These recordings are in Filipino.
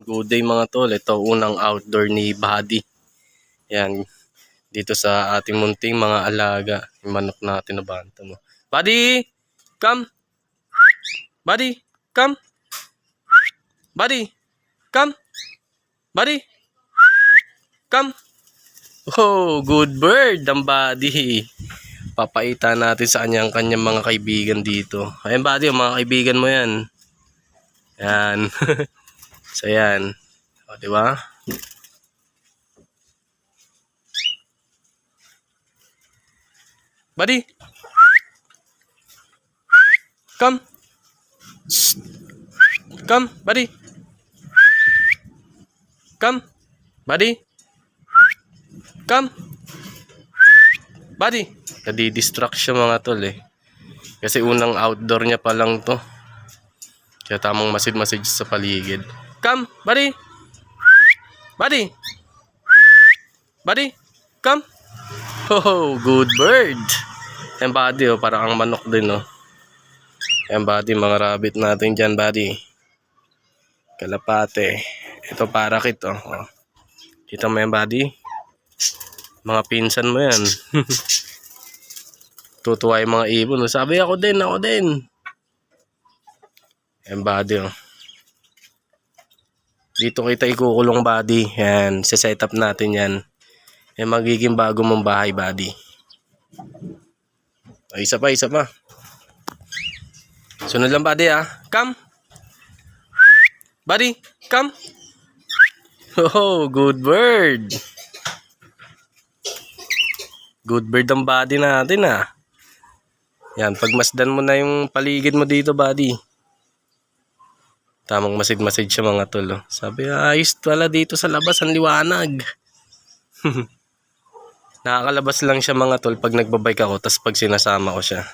Good day mga tol. Ito unang outdoor ni Buddy. Yan. Dito sa ating munting mga alaga. Yung manok natin na banta mo. Buddy! Come! Buddy! Come! Buddy! Come! Buddy! Come! Oh, good bird ang Buddy. Papaita natin sa kanyang mga kaibigan dito. Ayan Buddy, yung mga kaibigan mo yan. Yan. So yan. O, diba? Buddy. Come. Shh. Come, buddy. Come. Buddy. Come. Buddy. Nadi-distract siya mga tol eh. Kasi unang outdoor niya pa lang to. Kaya tamang masid-masid sa paligid. Come, buddy. Buddy. Buddy. Come. Oh, good bird. Yan Buddy, oh, parang ang manok din, oh. Yan Buddy, mga rabbit natin dyan, Buddy. Kalapate. Ito parakit, oh. Oh. Kita mo yan, Buddy? Mga pinsan mo yan. Tutuwa yung mga ibon, oh. Sabi ako din. Yan Buddy, oh. Dito kita ikukulong Buddy. Yan, set up natin yan. Yan magiging bago mong bahay Buddy. O, isa pa. Sunod lang Buddy ah. Come. Buddy, come. Oh, good bird. Good bird ang Buddy natin ah. Yan, pagmasdan mo na yung paligid mo dito Buddy. Tamang masid-masid siya mga tol. Oh. Sabi, ayos pala dito sa labas, ang liwanag. Nakakalabas lang siya mga tol pag nagbabike ako, tas pag sinasama ko siya.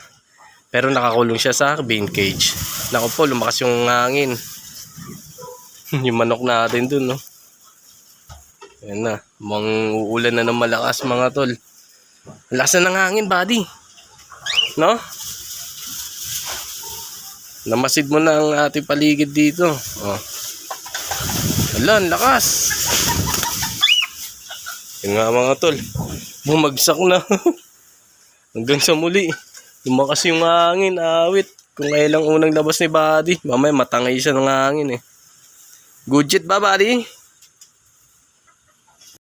Pero nakakulong siya sa bean cage. Naku po, lumakas yung hangin. Yung manok natin dun, no? Ayan na, uulan na ng malakas mga tol. Lakas na ng hangin, Buddy. No? Namasid mo na ang ating paligid dito. Oh. Alan, lakas. Yung nga mga tol, bumagsak na. Hanggang sa muli. Lumakas yung hangin, awit. Kung kailang unang labas ni Buddy, mamaya matangay siya ng hangin eh. Good jet ba Buddy?